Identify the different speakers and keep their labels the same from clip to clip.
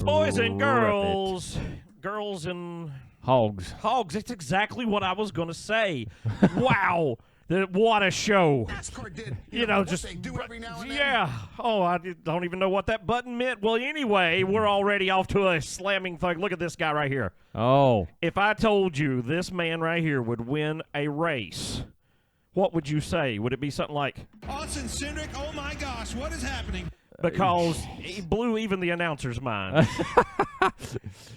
Speaker 1: Boys and girls. Girls and
Speaker 2: Hogs.
Speaker 1: hogs. It's exactly what I was going to say. Wow. What a show.
Speaker 3: NASCAR did,
Speaker 1: Just
Speaker 3: what they do every now and then.
Speaker 1: yeah. Oh, I don't even know what that button meant. Well, anyway, we're already off to a slamming thing. Look at this guy right here.
Speaker 2: Oh.
Speaker 1: If I told you this man right here would win a race, what would you say? Would it be something like,
Speaker 4: Austin Cindric, oh my gosh, what is happening?
Speaker 1: because he blew even the announcer's mind.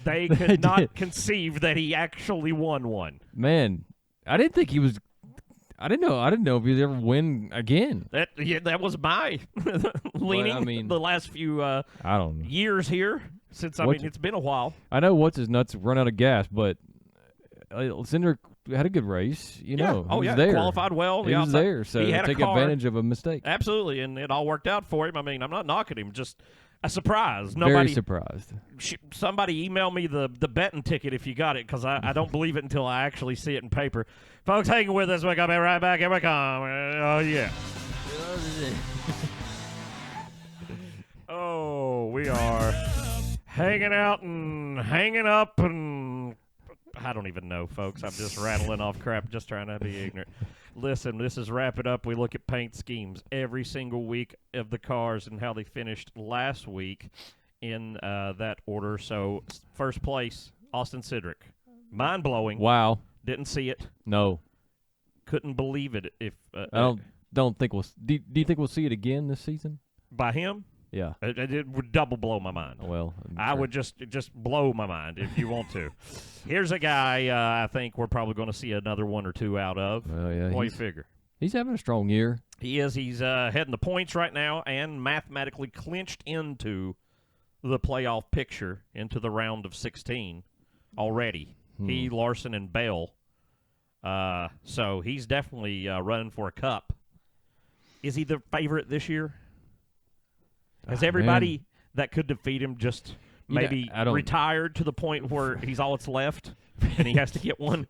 Speaker 1: They could not conceive that he actually won one.
Speaker 2: Man, I didn't think he was. I didn't know if he'd ever win again.
Speaker 1: That was my leaning.
Speaker 2: I mean,
Speaker 1: the last few
Speaker 2: I don't know.
Speaker 1: years here since it's been a while.
Speaker 2: I know what's his nuts run out of gas, but Cindric had a good race. You know,
Speaker 1: Oh
Speaker 2: he
Speaker 1: yeah,
Speaker 2: was there.
Speaker 1: qualified well.
Speaker 2: He was there, so
Speaker 1: he had
Speaker 2: take
Speaker 1: a car.
Speaker 2: advantage of a mistake.
Speaker 1: Absolutely, and it all worked out for him. I mean, I'm not knocking him, just a surprise.
Speaker 2: Very surprised.
Speaker 1: Somebody email me the betting ticket if you got it, because I don't believe it until I actually see it in paper. Folks, hang with us. We'll be right back. Here we come. Oh, yeah. Oh, we are hanging out and hanging up, and I don't even know, folks. I'm just rattling off crap, just trying to be ignorant. Listen, this is Wrap It Up. We look at paint schemes every single week of the cars and how they finished last week in that order. So, first place, Austin Cindric. Mind-blowing.
Speaker 2: Wow.
Speaker 1: Didn't see it.
Speaker 2: No.
Speaker 1: Couldn't believe it. If
Speaker 2: I don't think we'll. Do you think we'll see it again this season?
Speaker 1: by him,
Speaker 2: Yeah.
Speaker 1: it would double blow my mind.
Speaker 2: Well,
Speaker 1: I would just blow my mind if you want to. Here's a guy I think we're probably going to see another one or two out of.
Speaker 2: Well, yeah.
Speaker 1: What do you figure?
Speaker 2: He's having a strong year.
Speaker 1: He is. He's heading the points right now and mathematically clinched into the playoff picture, into the round of 16 already. He, Larson, and Bell. So he's definitely running for a cup. Is he the favorite this year? Has everybody that could defeat him just maybe retired to the point where he's all that's left and he has to get one?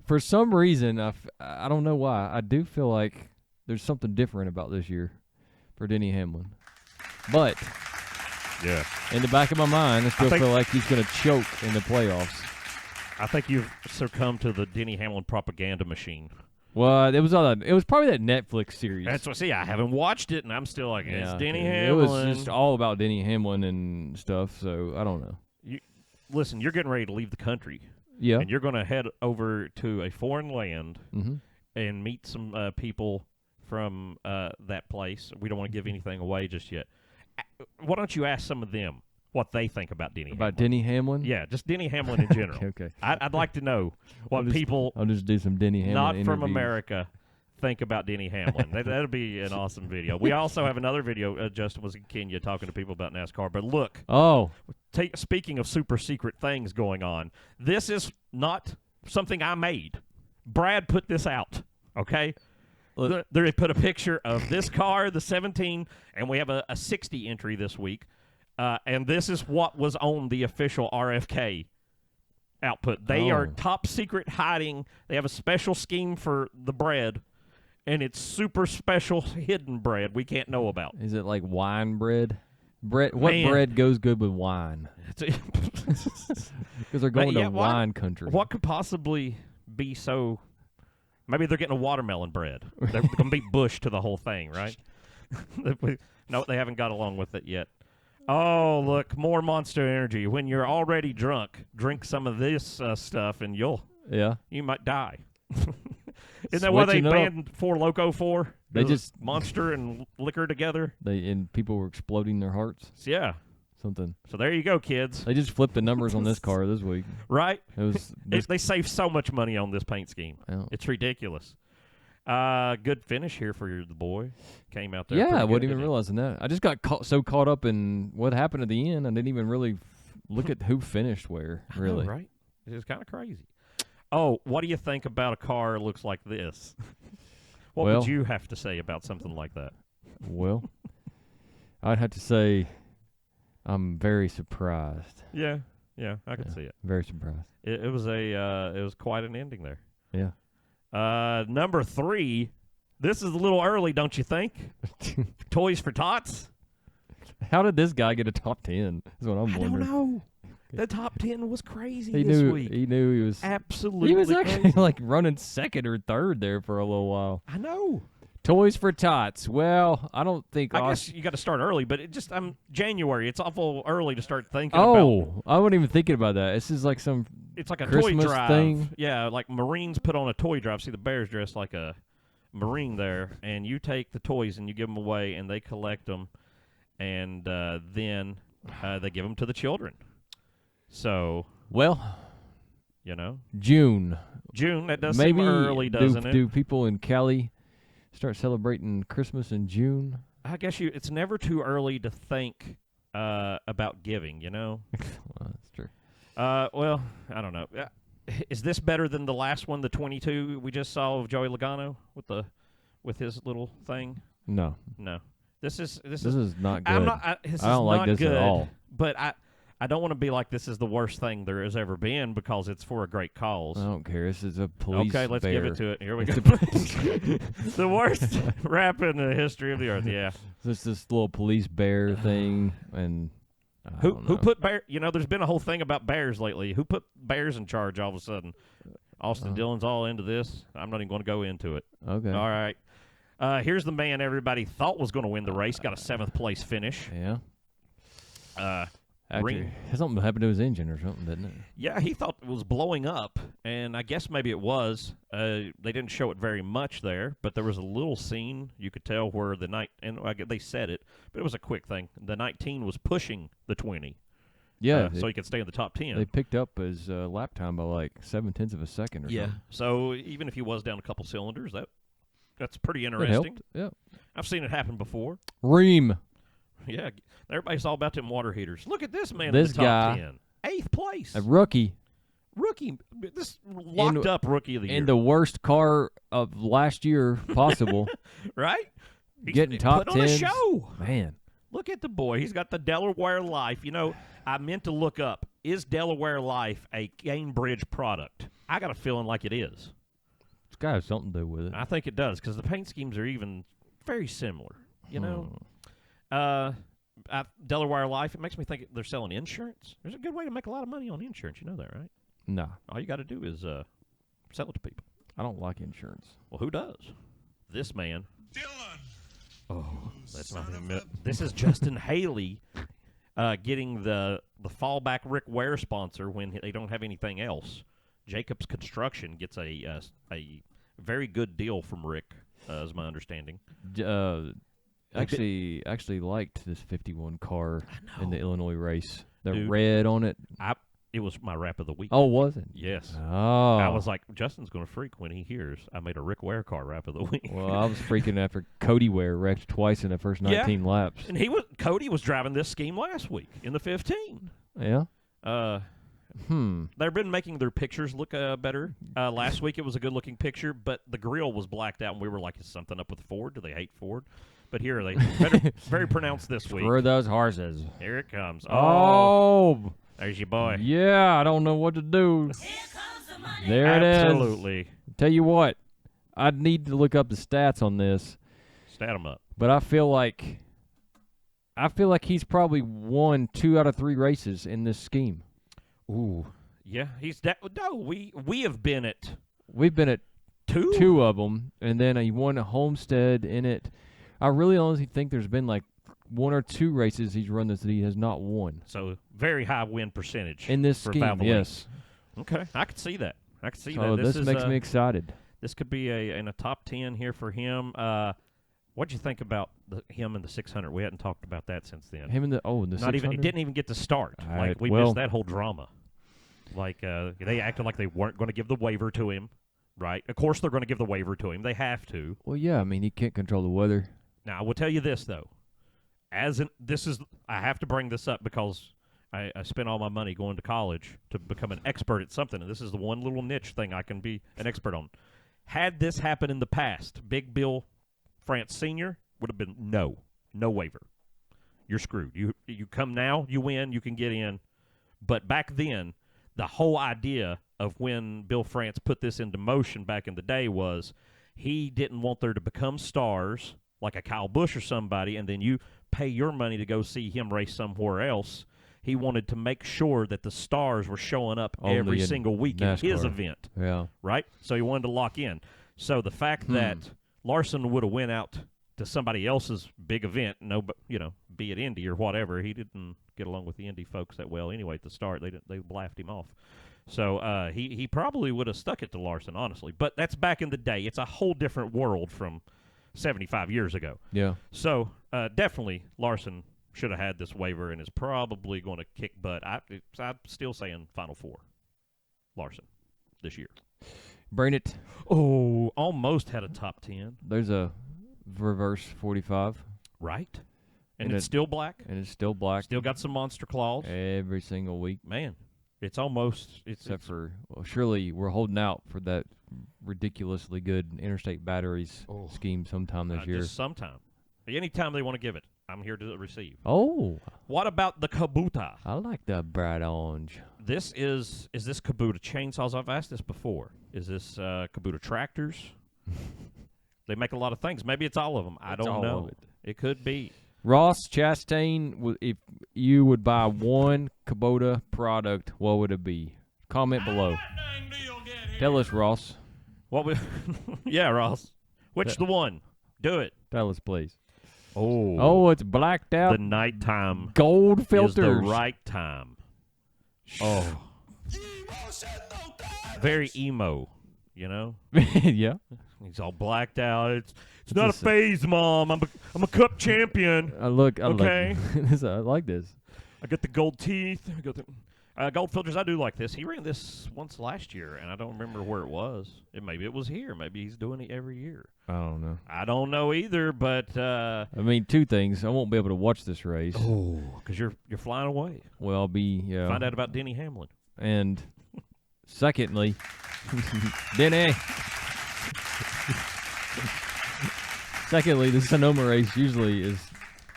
Speaker 2: For some reason, I don't know why, I do feel like there's something different about this year for Denny Hamlin. But
Speaker 1: yeah,
Speaker 2: in the back of my mind, I still feel like he's going to choke in the playoffs.
Speaker 1: I think you've succumbed to the Denny Hamlin propaganda machine.
Speaker 2: Well, it was probably that Netflix series.
Speaker 1: That's what. See, I haven't watched it, and I'm still like, it's Denny Hamlin.
Speaker 2: It was just all about Denny Hamlin and stuff. So I don't know.
Speaker 1: Listen, you're getting ready to leave the country.
Speaker 2: Yeah.
Speaker 1: And you're going to head over to a foreign land and meet some people from that place. We don't want to give anything away just yet. Why don't you ask some of them what they think about Denny Hamlin?
Speaker 2: About Denny Hamlin?
Speaker 1: Yeah, just Denny Hamlin in general.
Speaker 2: Okay.
Speaker 1: I'd like to know what people
Speaker 2: I'll just do some Denny Hamlin
Speaker 1: not
Speaker 2: interviews.
Speaker 1: from America think about Denny Hamlin. That'll be an awesome video. We also have another video. Justin was in Kenya talking to people about NASCAR. But look.
Speaker 2: Oh.
Speaker 1: Speaking of super secret things going on, this is not something I made. Brad put this out, okay? They put a picture of this car, the 17, and we have a 60 entry this week. And this is what was on the official RFK output. They are top secret hiding. They have a special scheme for the bread, and it's super special hidden bread we can't know about.
Speaker 2: Is it like wine bread? What bread goes good with wine? Because they're going to wine country.
Speaker 1: What could possibly be so? Maybe they're getting a watermelon bread. They're going to be Bush to the whole thing, right? No, they haven't got along with it yet. Oh, look, more Monster Energy. When you're already drunk, drink some of this stuff, and you might die. Isn't that why they banned Four Loko for?
Speaker 2: They just
Speaker 1: Monster and liquor together.
Speaker 2: And people were exploding their hearts.
Speaker 1: Yeah.
Speaker 2: Something.
Speaker 1: So there you go, kids.
Speaker 2: They just flipped the numbers on this car this week.
Speaker 1: Right?
Speaker 2: It was.
Speaker 1: They saved so much money on this paint scheme.
Speaker 2: Yeah.
Speaker 1: It's ridiculous. Good finish here for the boy. Came out there.
Speaker 2: Yeah, I wasn't even realizing that. I just got so caught up in what happened at the end, I didn't even really look at who finished where. Really,
Speaker 1: I know, right? It's kind of crazy. Oh, what do you think about a car that looks like this? What would you have to say about something like that?
Speaker 2: Well, I'd have to say I'm very surprised.
Speaker 1: Yeah, I can see it.
Speaker 2: Very surprised.
Speaker 1: It was quite an ending there.
Speaker 2: Yeah.
Speaker 1: Number 3. This is a little early, don't you think? Toys for Tots.
Speaker 2: How did this guy get a top 10? That's what I'm
Speaker 1: I
Speaker 2: wondering.
Speaker 1: don't know. The top 10 was crazy
Speaker 2: He
Speaker 1: this
Speaker 2: knew.
Speaker 1: week.
Speaker 2: He knew he was.
Speaker 1: Absolutely
Speaker 2: He was actually
Speaker 1: crazy.
Speaker 2: like running second or third there for a little while.
Speaker 1: I know.
Speaker 2: Toys for Tots. Well, I don't think.
Speaker 1: I guess you got to start early, but it just January. It's awful early to start thinking
Speaker 2: Oh,
Speaker 1: about.
Speaker 2: I wasn't even thinking about that. This is like some.
Speaker 1: It's like a
Speaker 2: Christmas
Speaker 1: toy drive
Speaker 2: thing.
Speaker 1: Yeah, like Marines put on a toy drive. See the Bears dressed like a Marine there, and you take the toys and you give them away, and they collect them, and then they give them to the children. So,
Speaker 2: Well,
Speaker 1: June. That does
Speaker 2: maybe
Speaker 1: seem early, doesn't it?
Speaker 2: Do people in Cali start celebrating Christmas in June?
Speaker 1: I guess it's never too early to think about giving.
Speaker 2: Well, that's true.
Speaker 1: Well, I don't know. Is this better than the last one, the 22 we just saw of Joey Logano with his little thing?
Speaker 2: No.
Speaker 1: This is
Speaker 2: not good.
Speaker 1: I
Speaker 2: don't like this
Speaker 1: good,
Speaker 2: at all.
Speaker 1: But I don't want to be like this is the worst thing there has ever been because it's for a great cause.
Speaker 2: I don't care. This is a police
Speaker 1: Okay, let's
Speaker 2: bear.
Speaker 1: give it to it. Here we go. The worst rap in the history of the earth. Yeah.
Speaker 2: This little police bear thing, and
Speaker 1: Who put bear? There's been a whole thing about bears lately. Who put bears in charge all of a sudden? Austin Dillon's all into this. I'm not even going to go into it.
Speaker 2: Okay.
Speaker 1: All right. Here's the man everybody thought was going to win the race. Got a 7th place finish.
Speaker 2: Yeah. Actually, something happened to his engine or something, didn't it?
Speaker 1: Yeah, he thought it was blowing up, and I guess maybe it was. They didn't show it very much there, but there was a little scene you could tell where they said it, but it was a quick thing. The 19 was pushing the 20.
Speaker 2: Yeah.
Speaker 1: So he could stay in the top 10.
Speaker 2: They picked up his lap time by like 0.7 of a second or something.
Speaker 1: So even if he was down a couple cylinders, that's pretty
Speaker 2: It
Speaker 1: interesting.
Speaker 2: helped. Yeah.
Speaker 1: I've seen it happen before.
Speaker 2: Ream.
Speaker 1: Yeah, everybody's all about them water heaters. Look at this man
Speaker 2: This
Speaker 1: in the top
Speaker 2: guy,
Speaker 1: 10. 8th place.
Speaker 2: A rookie.
Speaker 1: Rookie. This locked up rookie of the year.
Speaker 2: In the worst car of last year possible.
Speaker 1: Right? He's
Speaker 2: Getting top
Speaker 1: put on a
Speaker 2: 10s.
Speaker 1: show.
Speaker 2: Man.
Speaker 1: Look at the boy. He's got the Delaware Life. I meant to look up, is Delaware Life a Cambridge product? I got a feeling like it is.
Speaker 2: It's got to have something to do with it.
Speaker 1: I think it does because the paint schemes are even very similar, Delaware Life, it makes me think they're selling insurance. There's a good way to make a lot of money on insurance. You know that, right?
Speaker 2: No.
Speaker 1: All you got to do is sell it to people.
Speaker 2: I don't like insurance.
Speaker 1: Well, who does? This man.
Speaker 4: Dylan.
Speaker 1: Oh, that's not him. This is Justin Haley getting the fallback Rick Ware sponsor when they don't have anything else. Jacobs Construction gets a very good deal from Rick, is my understanding.
Speaker 2: Actually liked this 51 car in the Illinois race. The
Speaker 1: Dude,
Speaker 2: red on it.
Speaker 1: It was my rap of the week.
Speaker 2: Oh, was it?
Speaker 1: Yes.
Speaker 2: Oh.
Speaker 1: I was like, Justin's going to freak when he hears I made a Rick Ware car rap of the week.
Speaker 2: Well, I was freaking after Cody Ware wrecked twice in the first 19 laps.
Speaker 1: And Cody was driving this scheme last week in the 15.
Speaker 2: Yeah.
Speaker 1: They've been making their pictures look better. Last week it was a good-looking picture, but the grill was blacked out, and we were like, is something up with Ford? Do they hate Ford? But here are they. Very pronounced this week.
Speaker 2: Screw those horses.
Speaker 1: Here it comes.
Speaker 2: Oh.
Speaker 1: There's your boy.
Speaker 2: Yeah, I don't know what to do. There it is.
Speaker 1: Absolutely.
Speaker 2: Tell you what, I'd need to look up the stats on this.
Speaker 1: Stat them up.
Speaker 2: But I feel like he's probably won 2 out of 3 races in this scheme.
Speaker 1: Ooh. Yeah, we have been at
Speaker 2: We've been at
Speaker 1: 2?
Speaker 2: 2 of them, and then he won a Homestead in it. I really honestly think there's been like 1 or 2 races he's run that he has not won.
Speaker 1: So very high win percentage
Speaker 2: In this
Speaker 1: for
Speaker 2: scheme,
Speaker 1: Valvoline.
Speaker 2: yes.
Speaker 1: Okay, I could see that.
Speaker 2: So this makes me excited.
Speaker 1: This could be in a top 10 here for him. What'd you think about him and the 600? We hadn't talked about that since then.
Speaker 2: Him and the 600?
Speaker 1: It didn't even get to start. We missed that whole drama. They acted like they weren't going to give the waiver to him, right? Of course they're going to give the waiver to him. They have to.
Speaker 2: Well, yeah. I mean, he can't control the weather.
Speaker 1: Now, I will tell you this though. I have to bring this up because I spent all my money going to college to become an expert at something, and this is the one little niche thing I can be an expert on. Had this happened in the past, Big Bill France Sr. would have been no waiver. You're screwed. You come now, you win, you can get in. But back then, the whole idea of when Bill France put this into motion back in the day was he didn't want there to become stars like a Kyle Busch or somebody, and then you pay your money to go see him race somewhere else. He wanted to make sure that the stars were showing up
Speaker 2: Only
Speaker 1: every
Speaker 2: in
Speaker 1: single week in his
Speaker 2: NASCAR.
Speaker 1: event,
Speaker 2: Yeah.
Speaker 1: right? So he wanted to lock in. So the fact that Larson would have went out to somebody else's big event, be it Indy or whatever, he didn't get along with the Indy folks that well anyway at the start. They laughed him off. So he probably would have stuck it to Larson, honestly. But that's back in the day. It's a whole different world from 75 years ago.
Speaker 2: Yeah.
Speaker 1: So definitely Larson should have had this waiver and is probably going to kick butt. I'm still saying Final Four. Larson this year.
Speaker 2: Bring it.
Speaker 1: Oh, almost had a top 10.
Speaker 2: There's a reverse 45.
Speaker 1: Right. And
Speaker 2: And
Speaker 1: it's still black.
Speaker 2: And it's still black.
Speaker 1: Still got some monster claws.
Speaker 2: Every single week.
Speaker 1: Man, it's almost...
Speaker 2: Except for, surely we're holding out for that ridiculously good interstate batteries scheme sometime this year.
Speaker 1: Just sometime. Anytime they want to give it, I'm here to receive.
Speaker 2: Oh.
Speaker 1: What about the Kubota?
Speaker 2: I like the bright orange.
Speaker 1: Is this Kubota chainsaws? I've asked this before. Is this Kubota tractors? They make a lot of things. Maybe it's all of them. I
Speaker 2: It's
Speaker 1: don't
Speaker 2: all
Speaker 1: know.
Speaker 2: of it.
Speaker 1: It could be.
Speaker 2: Ross Chastain, if you would buy one Kubota product, what would it be? Comment below. Tell us, Ross.
Speaker 1: What would? Yeah, Ross. Which the one? Do it.
Speaker 2: Tell us, please.
Speaker 1: Oh,
Speaker 2: it's blacked out.
Speaker 1: the nighttime
Speaker 2: Gold filters.
Speaker 1: is the right time. Oh, very emo. You know,
Speaker 2: Yeah.
Speaker 1: he's all blacked out. It's not a phase, Mom. I'm a cup champion.
Speaker 2: I like
Speaker 1: Okay.
Speaker 2: this. I like this.
Speaker 1: I got the gold teeth. I got the gold filters. I do like this. He ran this once last year, and I don't remember where it was. Maybe it was here. Maybe he's doing it every year.
Speaker 2: I don't know.
Speaker 1: I don't know either, but
Speaker 2: I mean, two things. I won't be able to watch this race.
Speaker 1: because you're flying away.
Speaker 2: Well, I'll be
Speaker 1: Find out about Denny Hamlin.
Speaker 2: And secondly, Denny. Secondly, the Sonoma race usually is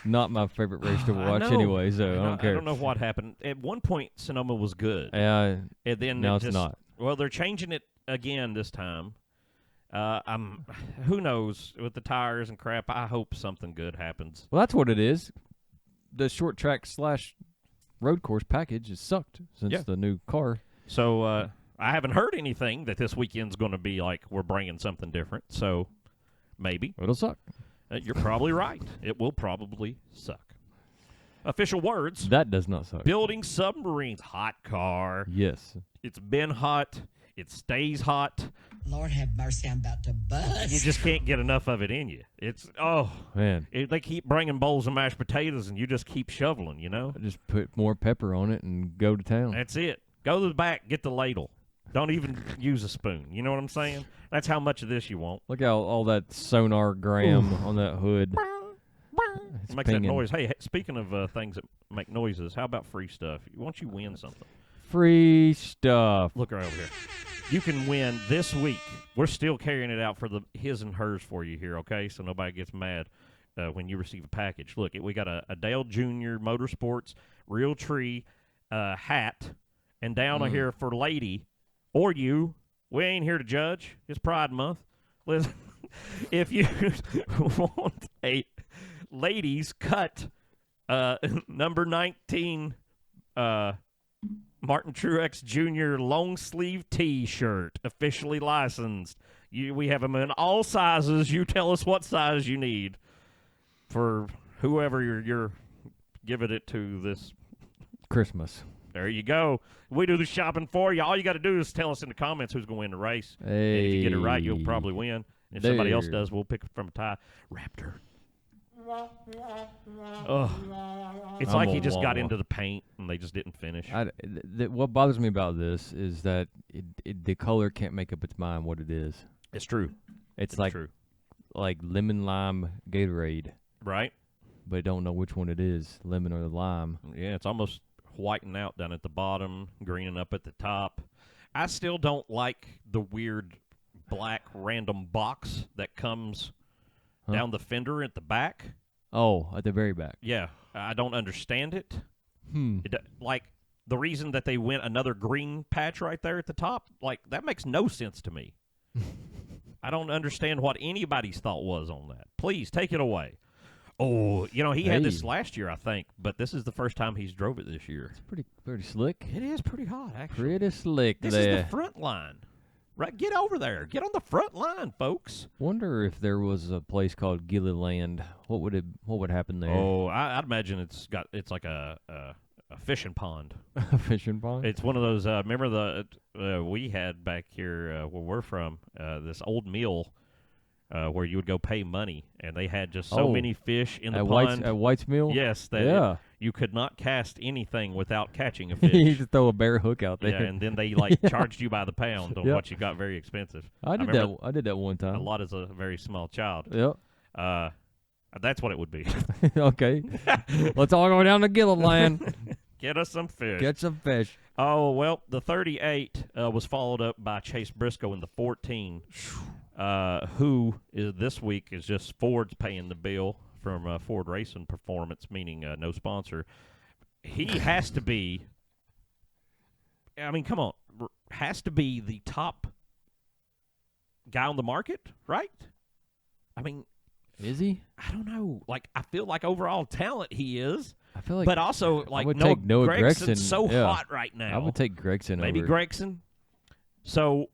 Speaker 2: not my favorite race to watch
Speaker 1: know.
Speaker 2: anyway, so I don't care.
Speaker 1: I don't know what happened. At one point, Sonoma was good.
Speaker 2: And
Speaker 1: then
Speaker 2: now
Speaker 1: it
Speaker 2: it's
Speaker 1: just,
Speaker 2: not.
Speaker 1: Well, they're changing it again this time. Who knows with the tires and crap. I hope something good happens.
Speaker 2: Well, that's what it is. The short track / road course package has sucked since the new car.
Speaker 1: So I haven't heard anything that this weekend's going to be like we're bringing something different. So maybe
Speaker 2: It'll suck.
Speaker 1: you're probably right. It will probably suck. Official words.
Speaker 2: That does not suck.
Speaker 1: Building submarines. Hot car.
Speaker 2: Yes.
Speaker 1: It's been hot. It stays hot.
Speaker 3: Lord have mercy, I'm about to bust.
Speaker 1: You just can't get enough of it in you. It's,
Speaker 2: Man,
Speaker 1: they keep bringing bowls of mashed potatoes, and you just keep shoveling, you know?
Speaker 2: I just put more pepper on it and go to town.
Speaker 1: That's it. Go to the back, get the ladle. Don't even use a spoon. You know what I'm saying? That's how much of this you want.
Speaker 2: Look how all that sonar gram on that hood. It's
Speaker 1: Makes that
Speaker 2: pinging.
Speaker 1: noise. Hey, speaking of things that make noises, how about free stuff? Why don't you win something?
Speaker 2: Free stuff.
Speaker 1: Look right over here. You can win this week. We're still carrying it out for the his and hers for you here, okay? So nobody gets mad when you receive a package. Look, we got a Dale Jr. Motorsports Real Tree hat, and down here for lady or you. We ain't here to judge. It's Pride Month. Listen, if you want a ladies cut number 19 Martin Truex Jr. long sleeve T-shirt, officially licensed. We have them in all sizes. You tell us what size you need for whoever you're giving it to this
Speaker 2: Christmas.
Speaker 1: There you go. We do the shopping for you. All you got to do is tell us in the comments who's going to win the race.
Speaker 2: Hey.
Speaker 1: And if you get it right, you'll probably win. If somebody else
Speaker 2: There.
Speaker 1: does, we'll pick from a tie. Raptor. Ugh. It's
Speaker 2: I'm
Speaker 1: like
Speaker 2: a
Speaker 1: he just got
Speaker 2: llama.
Speaker 1: into the paint and they just didn't finish.
Speaker 2: What bothers me about this is that the color can't make up its mind what it is.
Speaker 1: It's true.
Speaker 2: It's
Speaker 1: true.
Speaker 2: like lemon lime Gatorade,
Speaker 1: Right?
Speaker 2: but don't know which one it is, lemon or the lime.
Speaker 1: Yeah, it's almost whitening out down at the bottom, greening up at the top. I still don't like the weird black random box that comes down the fender at the back.
Speaker 2: Oh, at the very back.
Speaker 1: Yeah, I don't understand it. Like, the reason that they went another green patch right there at the top, like, that makes no sense to me. I don't understand what anybody's thought was on that. Please, take it away. Oh, he had this
Speaker 2: Hey.
Speaker 1: last year, I think, but this is the first time he's drove it this year.
Speaker 2: Pretty slick.
Speaker 1: It is pretty hot, actually.
Speaker 2: Pretty slick
Speaker 1: This
Speaker 2: there.
Speaker 1: is the front line. Right, get over there. Get on the front line, folks.
Speaker 2: Wonder if there was a place called Gilliland. What would happen there?
Speaker 1: Oh, I'd imagine it's like a fishing pond.
Speaker 2: A fishing pond.
Speaker 1: It's one of those. Remember we had back here where we're from this old mill where you would go pay money, and they had just so
Speaker 2: Oh.
Speaker 1: many fish in the
Speaker 2: at
Speaker 1: pond.
Speaker 2: White's Mill.
Speaker 1: Yes, that
Speaker 2: Yeah.
Speaker 1: you could not cast anything without catching a
Speaker 2: you
Speaker 1: fish.
Speaker 2: just throw a bare hook out there.
Speaker 1: Yeah, and then they charged you by the pound on
Speaker 2: Yep.
Speaker 1: what you got. Very expensive.
Speaker 2: I did
Speaker 1: remember
Speaker 2: that. I did that one
Speaker 1: a
Speaker 2: time.
Speaker 1: lot as a very small child.
Speaker 2: Yep.
Speaker 1: That's what it would be.
Speaker 2: Okay. Let's all go down to Gilliland.
Speaker 1: Get us some fish.
Speaker 2: Get some fish.
Speaker 1: Oh, well, the 38 was followed up by Chase Briscoe in the 14, who is this week is just Ford's paying the bill from Ford Racing Performance, meaning no sponsor. He has to be, I mean, come on, has to be the top guy on the market, right? I mean,
Speaker 2: Is he?
Speaker 1: I don't know. Like, I feel like overall talent he is.
Speaker 2: I feel like.
Speaker 1: But also, like,
Speaker 2: would
Speaker 1: Noah,
Speaker 2: take Noah
Speaker 1: Gregson's
Speaker 2: Gragson,
Speaker 1: so
Speaker 2: yeah.
Speaker 1: hot right now.
Speaker 2: I would take Gregson
Speaker 1: Maybe
Speaker 2: over.
Speaker 1: Gregson. So,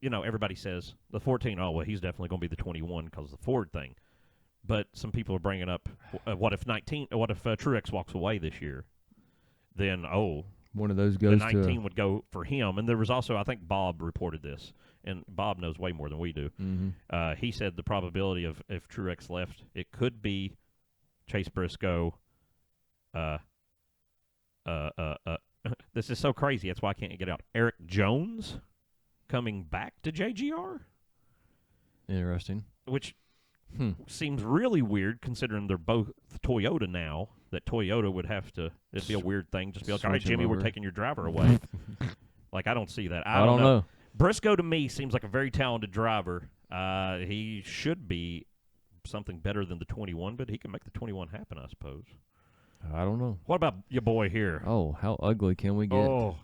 Speaker 1: everybody says the 14, oh, well, he's definitely going to be the 21 because of the Ford thing. But some people are bringing up, what if Truex walks away this year? Then,
Speaker 2: One of those
Speaker 1: the
Speaker 2: goes
Speaker 1: 19 would go for him. And there was also, I think Bob reported this, and Bob knows way more than we do.
Speaker 2: Mm-hmm.
Speaker 1: He said the probability of if Truex left, it could be Chase Briscoe. This is so crazy. That's why I can't get out. Eric Jones coming back to JGR,
Speaker 2: Interesting.
Speaker 1: which seems really weird considering they're both Toyota now. That Toyota would have to. It'd be a weird thing. Just be like, all right,
Speaker 2: Switch 'em
Speaker 1: Jimmy, we're
Speaker 2: over.
Speaker 1: taking your driver away. Like, I don't see that.
Speaker 2: I don't know.
Speaker 1: Briscoe to me seems like a very talented driver. He should be something better than the 21, but he can make the 21 happen, I suppose.
Speaker 2: I don't know.
Speaker 1: What about your boy here?
Speaker 2: Oh, how ugly can we get?
Speaker 1: Oh,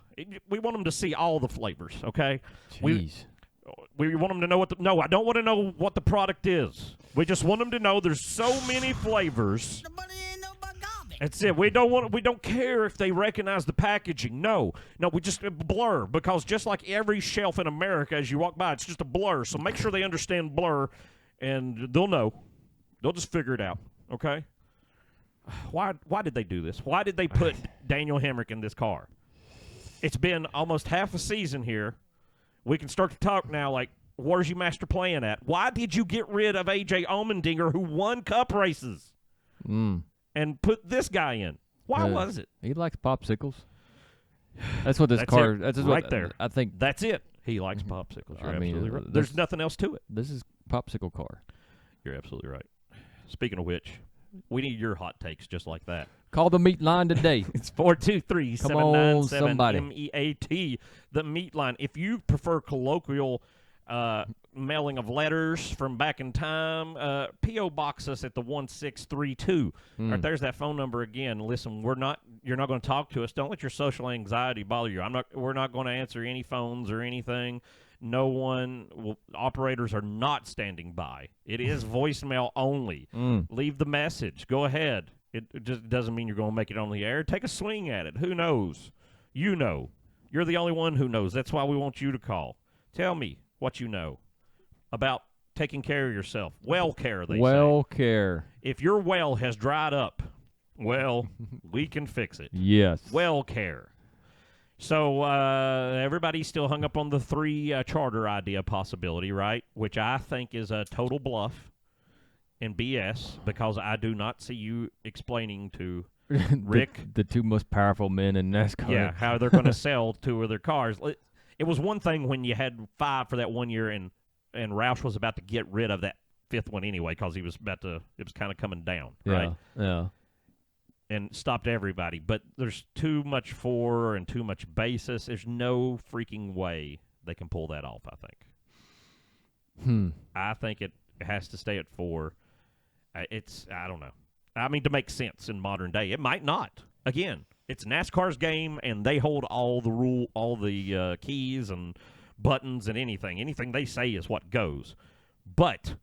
Speaker 1: we want him to see all the flavors, okay?
Speaker 2: Jeez.
Speaker 1: We want him to know what no, I don't want to know what the product is. We just want him to know there's so many flavors. That's it. We don't care if they recognize the packaging. No, we just blur, because just like every shelf in America, as you walk by, it's just a blur. So make sure they understand blur, and they'll know. They'll just figure it out. Okay. Why did they do this? Why did they put Daniel Hemrick in this car? It's been almost half a season here. We can start to talk now, like, where's your master plan at? Why did you get rid of A.J. Allmendinger, who won Cup races, and put this guy in? Why was it?
Speaker 2: He likes popsicles. That's what this
Speaker 1: That's
Speaker 2: car.
Speaker 1: it.
Speaker 2: That's just
Speaker 1: Right
Speaker 2: what,
Speaker 1: there.
Speaker 2: I think
Speaker 1: That's it. He likes popsicles. You're
Speaker 2: I mean,
Speaker 1: absolutely right.
Speaker 2: this-
Speaker 1: There's nothing else to it.
Speaker 2: this is popsicle car.
Speaker 1: You're absolutely right. Speaking of which, we need your hot takes just like that.
Speaker 2: Call the meat line today.
Speaker 1: It's 423-797-MEAT, the meat line. If you prefer colloquial mailing of letters from back in time, P.O. Box us at the 1632. All right, there's that phone number again. Listen, you're not going to talk to us. Don't let your social anxiety bother you. We're not going to answer any phones or anything. No one operators are not standing by. It is voicemail only. Leave the message. Go ahead. It just doesn't mean you're going to make it on the air. Take a swing at it. Who knows? You know. You're the only one who knows. That's why we want you to call. Tell me what you know about taking care of yourself. Well care, they say.
Speaker 2: Well care.
Speaker 1: If your well has dried up, well, we can fix it.
Speaker 2: Yes.
Speaker 1: Well care. So everybody's still hung up on the 3 charter idea possibility, right? Which I think is a total bluff and BS, because I do not see you explaining to Rick,
Speaker 2: the two most powerful men in NASCAR.
Speaker 1: how they're going to sell 2 of their cars. It was one thing when you had 5 for that 1 year, and Roush was about to get rid of that 5th one anyway, because it was kind of coming down, right?
Speaker 2: Yeah.
Speaker 1: And stopped everybody. But there's too much for and too much basis. There's no freaking way they can pull that off, I think. I think it has to stay at 4. I don't know. I mean, to make sense in modern day. It might not. Again, it's NASCAR's game, and they hold all the keys and buttons and anything. Anything they say is what goes. But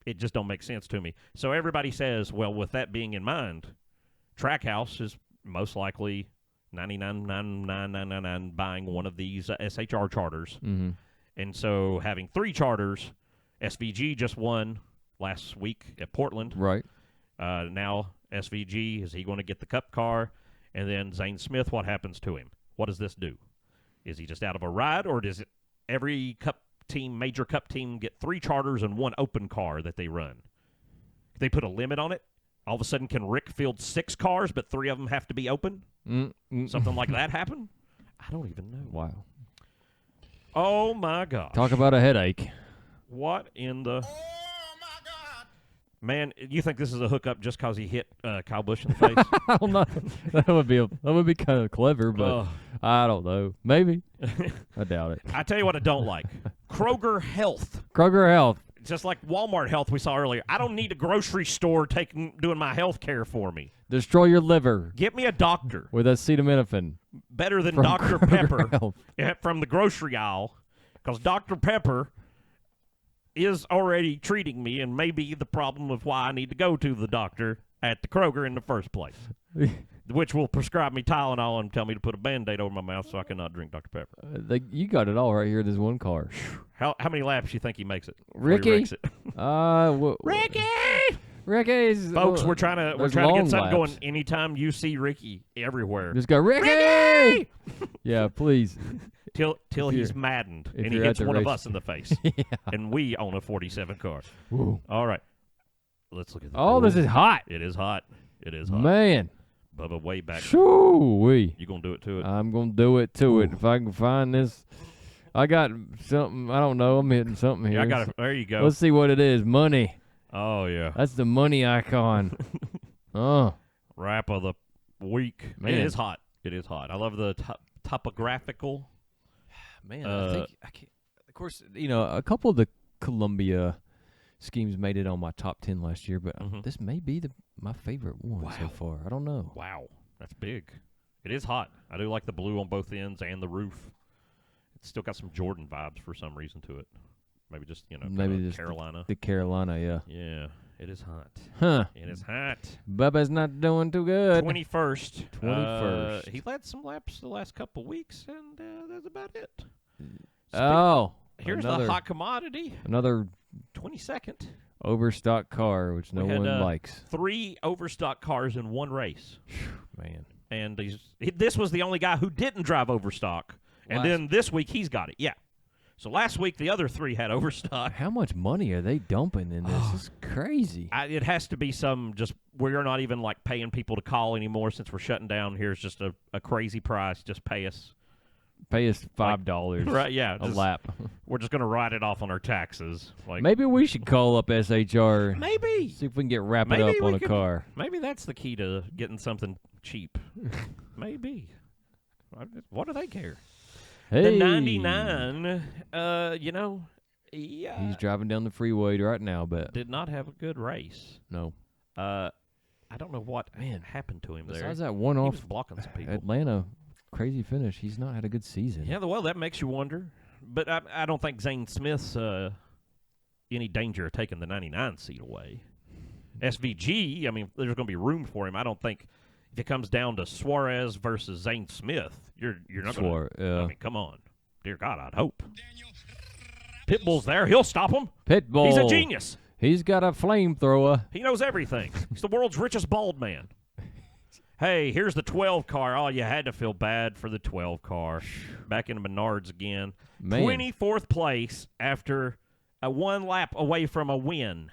Speaker 1: it just don't make sense to me. So everybody says, well, with that being in mind, Trackhouse is most likely 99.99999 buying one of these SHR charters.
Speaker 2: Mm-hmm.
Speaker 1: And so having 3 charters, SVG just won last week at Portland.
Speaker 2: Right.
Speaker 1: Now SVG, is he going to get the Cup car? And then Zane Smith, what happens to him? What does this do? Is he just out of a ride, or does every Cup team, major Cup team, get 3 charters and 1 open car that they run? They put a limit on it? All of a sudden, can Rick field 6 cars, but 3 of them have to be open? Something like that happen? I don't even know.
Speaker 2: Wow.
Speaker 1: Oh, my gosh.
Speaker 2: Talk about a headache.
Speaker 1: What in the... Man, you think this is a hookup just because he hit Kyle Busch in the face?
Speaker 2: I don't know. That would be kind of clever, but I don't know. Maybe. I doubt it.
Speaker 1: I tell you what I don't like. Kroger Health.
Speaker 2: Kroger Health.
Speaker 1: Just like Walmart Health we saw earlier. I don't need a grocery store doing my health care for me.
Speaker 2: Destroy your liver
Speaker 1: Get me a doctor.
Speaker 2: with acetaminophen.
Speaker 1: Better than
Speaker 2: From
Speaker 1: Dr.
Speaker 2: Kroger
Speaker 1: Pepper
Speaker 2: Health.
Speaker 1: from the grocery aisle. Because Dr. Pepper is already treating me and may be the problem of why I need to go to the doctor at the Kroger in the first place. Which will prescribe me Tylenol and tell me to put a Band-Aid over my mouth so I cannot drink Dr. Pepper.
Speaker 2: You got it all right here. This one car.
Speaker 1: How many laps do you think he makes it?
Speaker 2: Ricky?
Speaker 1: He wrecks it?
Speaker 2: Ricky! Ricky's...
Speaker 1: Folks, we're trying to
Speaker 2: there's
Speaker 1: get
Speaker 2: long
Speaker 1: something
Speaker 2: laps.
Speaker 1: going. Anytime you see Ricky everywhere,
Speaker 2: Just go, Ricky! Yeah, please.
Speaker 1: till
Speaker 2: If
Speaker 1: he's
Speaker 2: you're-
Speaker 1: maddened
Speaker 2: if
Speaker 1: and he
Speaker 2: you're at
Speaker 1: hits
Speaker 2: the
Speaker 1: one of
Speaker 2: race.
Speaker 1: us in the face,
Speaker 2: Yeah.
Speaker 1: and we own a 47 car.
Speaker 2: Ooh.
Speaker 1: All right, let's look at this.
Speaker 2: Oh, this is hot.
Speaker 1: It is hot. It is hot.
Speaker 2: Man.
Speaker 1: Bubba, way back.
Speaker 2: Shoo-wee.
Speaker 1: You gonna do it to it?
Speaker 2: I'm going to do it to it. If I can find this. I got something. I don't know. I'm hitting something here.
Speaker 1: Yeah, I got it. There you go.
Speaker 2: Let's see what it is. Money.
Speaker 1: Oh yeah.
Speaker 2: That's the money icon. Oh.
Speaker 1: Wrap of the week.
Speaker 2: Man.
Speaker 1: It is hot. It is hot. I love the topographical.
Speaker 2: Man, I think I can't. Of course, a couple of the Columbia schemes made it on my top 10 last year, but this may be my favorite one so far. I don't know.
Speaker 1: Wow, that's big. It is hot. I do like the blue on both ends and the roof. It's still got some Jordan vibes for some reason to it. Maybe just
Speaker 2: Maybe
Speaker 1: kinda
Speaker 2: just
Speaker 1: Carolina.
Speaker 2: The Carolina, yeah.
Speaker 1: Yeah, it is hot.
Speaker 2: Huh.
Speaker 1: It is hot.
Speaker 2: Bubba's not doing too good.
Speaker 1: 21st.
Speaker 2: 21st.
Speaker 1: He led some laps the last couple weeks, and that's about it.
Speaker 2: Oh.
Speaker 1: Here's
Speaker 2: another,
Speaker 1: the hot commodity.
Speaker 2: Another
Speaker 1: 22nd.
Speaker 2: overstock car, which no
Speaker 1: We had,
Speaker 2: one likes.
Speaker 1: 3 overstock cars in one race.
Speaker 2: Man.
Speaker 1: And this was the only guy who didn't drive overstock. And
Speaker 2: Last-
Speaker 1: then this week, he's got it. Yeah. So last week, the other 3 had overstock.
Speaker 2: How much money are they dumping in this? It's crazy.
Speaker 1: It has to be some just we're not even like paying people to call anymore since we're shutting down. Here's just a crazy price. Just pay us.
Speaker 2: Pay us $5
Speaker 1: Right, yeah.
Speaker 2: a lap.
Speaker 1: We're just going to write it off on our taxes. Like
Speaker 2: Maybe we should call up SHR.
Speaker 1: Maybe.
Speaker 2: See if we can get wrap it
Speaker 1: Maybe
Speaker 2: up
Speaker 1: we
Speaker 2: on a
Speaker 1: could-
Speaker 2: car.
Speaker 1: Maybe that's the key to getting something cheap. Maybe. What do they care?
Speaker 2: Hey.
Speaker 1: The 99,
Speaker 2: He's driving down the freeway right now, but
Speaker 1: did not have a good race.
Speaker 2: no.
Speaker 1: I don't know what happened to him there.
Speaker 2: Besides that
Speaker 1: He
Speaker 2: one-off
Speaker 1: was blocking some people.
Speaker 2: Atlanta crazy finish, he's not had a good season.
Speaker 1: Yeah, well, that makes you wonder. But I don't think Zane Smith's any danger of taking the 99 seat away. SVG, I mean, there's going to be room for him. I don't think if it comes down to Suarez versus Zane Smith, you're not going to. I mean, come on. Dear God, I'd hope. Pitbull's there. He'll stop him.
Speaker 2: Pitbull.
Speaker 1: He's a genius.
Speaker 2: He's got a flamethrower.
Speaker 1: He knows everything. He's the world's richest bald man. Hey, here's the 12 car. Oh, you had to feel bad for the 12 car. Back in Menards again.
Speaker 2: Man.
Speaker 1: 24th place after a 1 lap away from a win.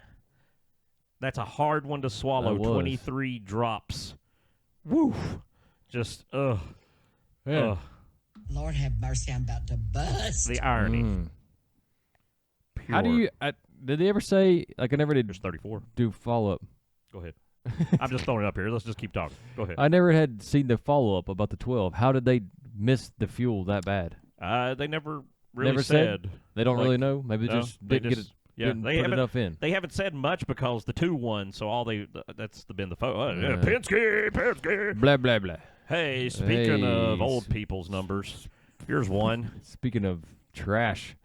Speaker 1: That's a hard one to swallow.
Speaker 2: That was.
Speaker 1: 23 drops. Woo. Just, ugh.
Speaker 2: Yeah.
Speaker 1: Ugh.
Speaker 3: Lord have mercy, I'm about to bust.
Speaker 1: The irony.
Speaker 2: How do
Speaker 1: Pure.
Speaker 2: you? Did they ever say? Like I never did
Speaker 1: There's 34.
Speaker 2: do follow up.
Speaker 1: Go ahead. I'm just throwing it up here. Let's just keep talking. Go ahead.
Speaker 2: I never had seen the follow up about the 12. How did they miss the fuel that bad?
Speaker 1: They never really
Speaker 2: Never
Speaker 1: said.
Speaker 2: They don't
Speaker 1: Like,
Speaker 2: really know. Maybe they
Speaker 1: no,
Speaker 2: just
Speaker 1: they
Speaker 2: didn't
Speaker 1: just-
Speaker 2: get it.
Speaker 1: yeah,
Speaker 2: Didn't
Speaker 1: they
Speaker 2: put
Speaker 1: haven't-
Speaker 2: enough in.
Speaker 1: They haven't said much because the 2 won, so all that's been the photo.
Speaker 2: Yeah.
Speaker 1: Penske.
Speaker 2: Blah blah blah.
Speaker 1: Hey, speaking of
Speaker 2: Hey.
Speaker 1: old people's numbers, here's one.
Speaker 2: Speaking of trash.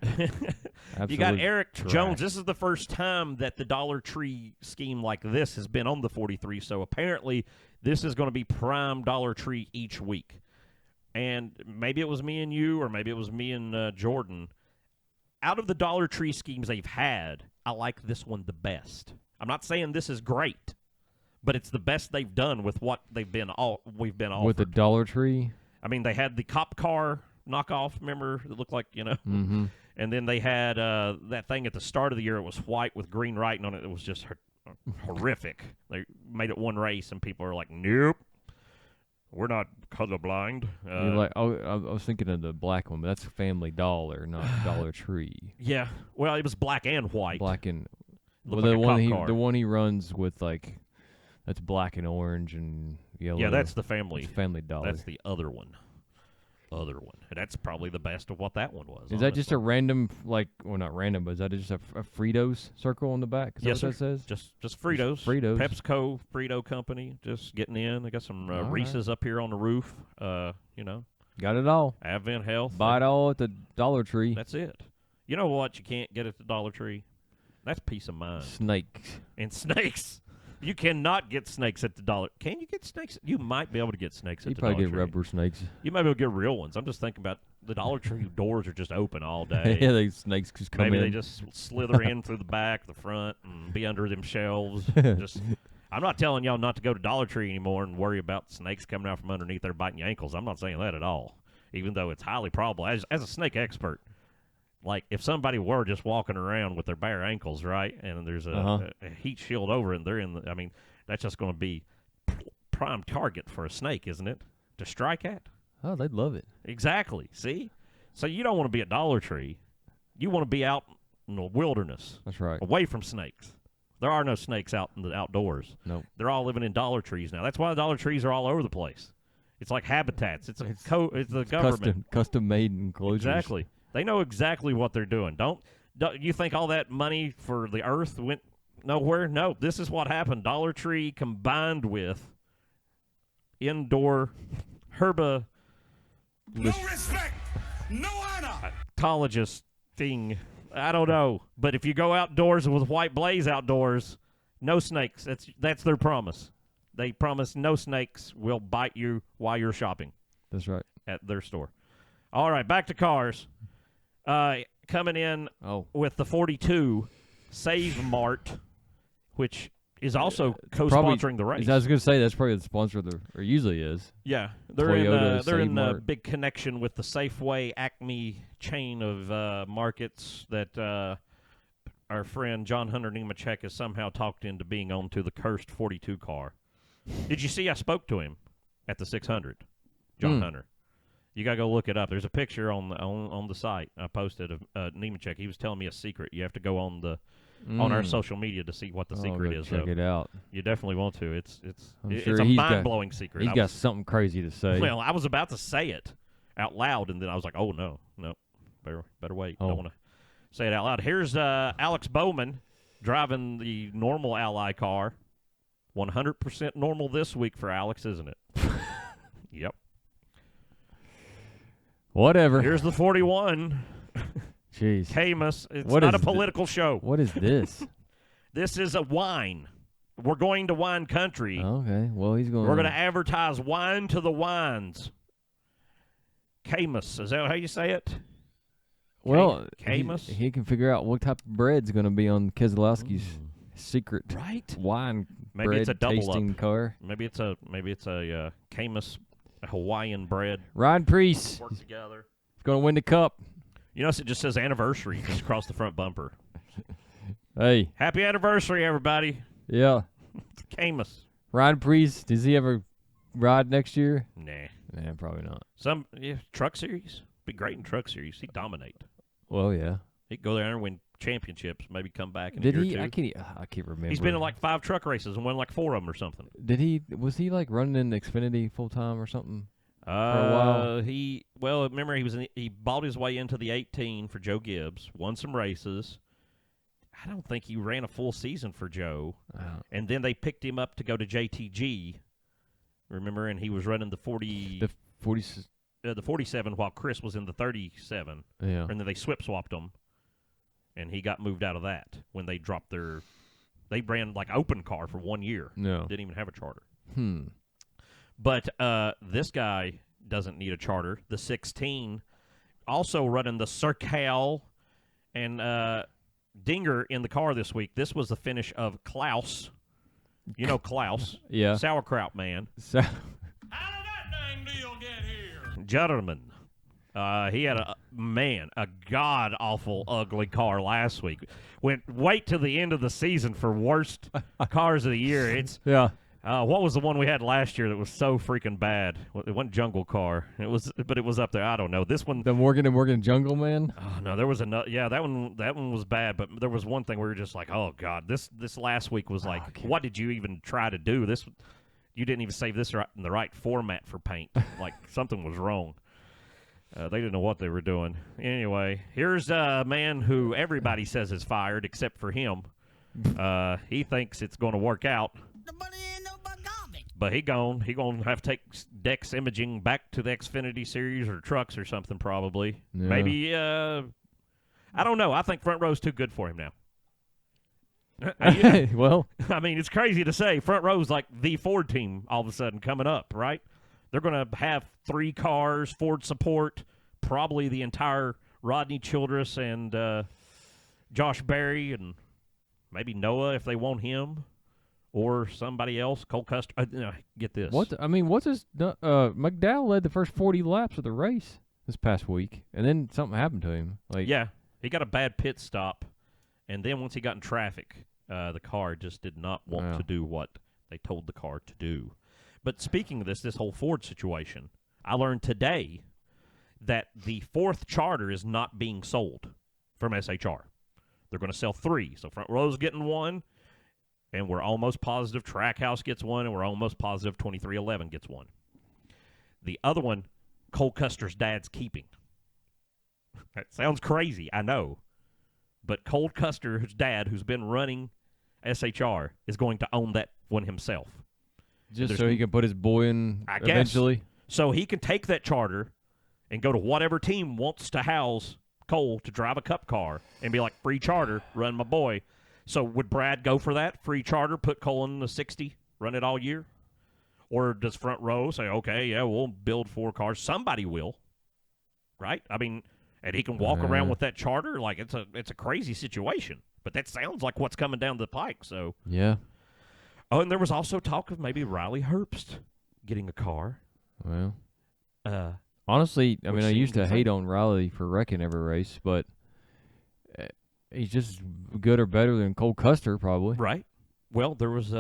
Speaker 1: You got Eric
Speaker 2: trash.
Speaker 1: Jones. This is the first time that the Dollar Tree scheme like this has been on the 43, so apparently this is going to be prime Dollar Tree each week. And maybe it was me and you, or maybe it was me and Jordan. Out of the Dollar Tree schemes they've had, I like this one the best. I'm not saying this is great, but it's the best they've done with what we've been offered.
Speaker 2: With the Dollar Tree?
Speaker 1: I mean, they had the cop car knockoff, remember? It looked like,
Speaker 2: Mm-hmm.
Speaker 1: And then they had that thing at the start of the year. It was white with green writing on it. It was just horrific. They made it one race, and people are like, nope, we're not colorblind.
Speaker 2: I was thinking of the black one, but that's Family Dollar, not Dollar Tree.
Speaker 1: Yeah. Well, it was black and white.
Speaker 2: Black and
Speaker 1: Looked like a cop car.
Speaker 2: the one he runs with, like, that's black and orange and yellow.
Speaker 1: Yeah, that's the Family.
Speaker 2: Family Dollar.
Speaker 1: That's the other one. And that's probably the best of what that one was.
Speaker 2: Is that just a random, like, well, not random, but is that just a Fritos circle on the back? Is
Speaker 1: yes,
Speaker 2: that what
Speaker 1: sir.
Speaker 2: that says?
Speaker 1: Just Fritos.
Speaker 2: Fritos.
Speaker 1: PepsiCo Frito company, just getting in. They got some Reese's up here on the roof.
Speaker 2: Got it all.
Speaker 1: Advent Health.
Speaker 2: Buy it all at the Dollar Tree.
Speaker 1: That's it. You know what you can't get at the Dollar Tree? That's peace of mind.
Speaker 2: Snakes.
Speaker 1: And snakes. You cannot get snakes at the Dollar. Can you get snakes? You might be able to get snakes at the Dollar Tree.
Speaker 2: You probably get rubber snakes.
Speaker 1: You might be able to get real ones. I'm just thinking about the Dollar Tree doors are just open all day.
Speaker 2: Yeah, these snakes just come
Speaker 1: Maybe
Speaker 2: in.
Speaker 1: they just slither in through the back, the front, and be under them shelves. I'm not telling y'all not to go to Dollar Tree anymore and worry about snakes coming out from underneath there biting your ankles. I'm not saying that at all, even though it's highly probable. As a snake expert, like if somebody were just walking around with their bare ankles, right, and there's a heat shield over it, and they're in the, I mean, that's just going to be prime target for a snake, isn't it, to strike at?
Speaker 2: Oh, they'd love it.
Speaker 1: Exactly. See? So you don't want to be at Dollar Tree. You want to be out in the wilderness.
Speaker 2: That's right.
Speaker 1: Away from snakes. There are no snakes out in the outdoors.
Speaker 2: Nope.
Speaker 1: They're all living in Dollar Trees now. That's why the Dollar Trees are all over the place. It's like habitats. It's the government.
Speaker 2: Custom made enclosures.
Speaker 1: Exactly. They know exactly what they're doing. Don't you think all that money for the earth went nowhere? No. This is what happened. Dollar Tree combined with indoor herba.
Speaker 4: No respect, no honor.
Speaker 1: Thing. I don't know. But if you go outdoors with White Blaze Outdoors, no snakes. That's their promise. They promise no snakes will bite you while you're shopping.
Speaker 2: That's right.
Speaker 1: At their store. All right, back to cars. Coming in with the 42 Save Mart, which is also co-sponsoring the race.
Speaker 2: I was going to say that's probably the sponsor of or usually is.
Speaker 1: Yeah, they're
Speaker 2: Toyota,
Speaker 1: in a
Speaker 2: Mart.
Speaker 1: big connection with the Safeway Acme chain of markets that our friend John Hunter Nemechek has somehow talked into being on to the cursed 42 car. Did you see I spoke to him at the 600, John Hunter? You got to go look it up. There's a picture on the site I posted of Nemechek. He was telling me a secret. You have to go on our social media to see what the secret is.
Speaker 2: Check it out.
Speaker 1: You definitely want to. It's
Speaker 2: sure
Speaker 1: a mind-blowing secret.
Speaker 2: He's got something crazy to say.
Speaker 1: Well, I was about to say it out loud, and then I was like, oh, no, better wait. Don't want to say it out loud. Here's Alex Bowman driving the normal Ally car. 100% normal this week for Alex, isn't it? Yep.
Speaker 2: Whatever.
Speaker 1: Here's the 41.
Speaker 2: Jeez.
Speaker 1: Camus. It's not a political show.
Speaker 2: What is this?
Speaker 1: This is a wine. We're going to wine country.
Speaker 2: Okay. Well, he's going.
Speaker 1: We're going to advertise wine to the wines. Camus. Is that how you say it?
Speaker 2: Well,
Speaker 1: Camus.
Speaker 2: He can figure out what type of bread's going to be on Keselowski's secret wine.
Speaker 1: Maybe
Speaker 2: bread
Speaker 1: it's a double
Speaker 2: tasting
Speaker 1: up.
Speaker 2: car.
Speaker 1: Maybe it's a Camus Hawaiian bread.
Speaker 2: Ryan Priest.
Speaker 1: Work together.
Speaker 2: He's going to win the cup.
Speaker 1: You notice it just says anniversary just across the front bumper.
Speaker 2: Hey.
Speaker 1: Happy anniversary, everybody.
Speaker 2: Yeah.
Speaker 1: Camus.
Speaker 2: Ryan Priest, does he ever ride next year?
Speaker 1: Nah,
Speaker 2: probably not.
Speaker 1: Truck Series. Be great in Truck Series. He'd dominate.
Speaker 2: Well, yeah.
Speaker 1: He'd go there and win championships, maybe come back in
Speaker 2: Did
Speaker 1: a year
Speaker 2: he?
Speaker 1: or two.
Speaker 2: I can't remember.
Speaker 1: He's been in like 5 truck races and won like 4 of them or something.
Speaker 2: Was he like running in Xfinity full time or something? For a while.
Speaker 1: Remember he bought his way into the 18 for Joe Gibbs, won some races. I don't think he ran a full season for Joe. And then they picked him up to go to JTG. Remember, and he was running the 40.
Speaker 2: The 40.
Speaker 1: the 47 while Chris was in the 37.
Speaker 2: Yeah.
Speaker 1: And then they swapped them, and he got moved out of that when they dropped their. They ran like open car for 1 year.
Speaker 2: No.
Speaker 1: Didn't even have a charter.
Speaker 2: But
Speaker 1: this guy doesn't need a charter. The 16 also running the Circal and Dinger in the car this week. This was the finish of Klaus. You know Klaus.
Speaker 2: Yeah.
Speaker 1: Sauerkraut man.
Speaker 4: How did that dang deal get here?
Speaker 1: Gentlemen, he had a god-awful ugly car last week. Wait till the end of the season for worst cars of the year. It's
Speaker 2: yeah.
Speaker 1: what was the one we had last year that was so freaking bad? It wasn't Jungle Car. But it was up there. I don't know. This one.
Speaker 2: The Morgan and Morgan Jungle Man.
Speaker 1: Oh no, there was another. Yeah, that one was bad. But there was one thing we were just like, oh god, this last week was like, what did you even try to do? You didn't even save this in the right format for paint. Like something was wrong. They didn't know what they were doing. Anyway, here's a man who everybody says is fired except for him. He thinks it's going to work out. But he gonna have to take Dex Imaging back to the Xfinity Series or trucks or something probably.
Speaker 2: Yeah.
Speaker 1: Maybe, I don't know. I think Front Row's too good for him now.
Speaker 2: Well,
Speaker 1: I mean, it's crazy to say. Front Row's like the Ford team all of a sudden coming up, right? They're going to have 3 cars, Ford support, probably the entire Rodney Childress and Josh Berry and maybe Noah if they want him. Or somebody else, Cole Custer. Get this.
Speaker 2: McDowell led the first 40 laps of the race this past week, and then something happened to him.
Speaker 1: Yeah, he got a bad pit stop, and then once he got in traffic, the car just did not want to do what they told the car to do. But speaking of this whole Ford situation, I learned today that the 4th charter is not being sold from SHR. They're going to sell 3, so Front Row's getting 1. And we're almost positive Trackhouse gets 1, and we're almost positive 2311 gets 1. The other one, Cole Custer's dad's keeping. That sounds crazy, I know. But Cole Custer's dad, who's been running SHR, is going to own that one himself.
Speaker 2: Just so he can put his boy in eventually?
Speaker 1: So he can take that charter and go to whatever team wants to house Cole to drive a cup car and be like, free charter, run my boy. So would Brad go for that? Free charter, put Cole in the 60, run it all year? Or does Front Row say, okay, yeah, we'll build 4 cars. Somebody will, right? I mean, and he can walk around with that charter. Like, it's a crazy situation. But that sounds like what's coming down the pike. So
Speaker 2: yeah.
Speaker 1: Oh, and there was also talk of maybe Riley Herbst getting a car.
Speaker 2: Well, honestly, I mean, I used to hate on Riley for wrecking every race, but he's just good or better than Cole Custer, probably.
Speaker 1: Right. Well, there was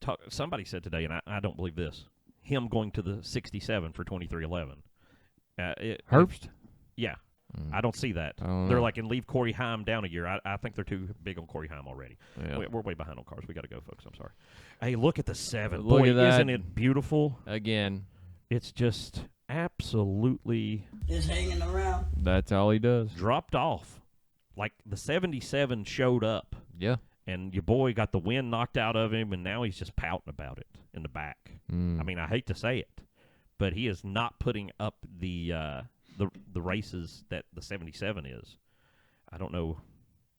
Speaker 1: talk. Somebody said today, and I don't believe this, him going to the 67 for 2311.
Speaker 2: Herbst?
Speaker 1: Yeah. I don't see that. They're like, and leave Corey Haim down a year. I think they're too big on Corey Haim already.
Speaker 2: Yeah.
Speaker 1: We're way behind on cars. We got to go, folks. I'm sorry. Hey, look at the 7.
Speaker 2: Look
Speaker 1: Boy,
Speaker 2: at that.
Speaker 1: Isn't it beautiful?
Speaker 2: Again.
Speaker 1: It's just absolutely
Speaker 3: Just hanging around.
Speaker 2: That's all he does.
Speaker 1: dropped off. Like the 77 showed up,
Speaker 2: Yeah.
Speaker 1: and your boy got the wind knocked out of him, and now he's just pouting about it in the back. I mean, I hate to say it, but he is not putting up the races that the 77 is. I don't know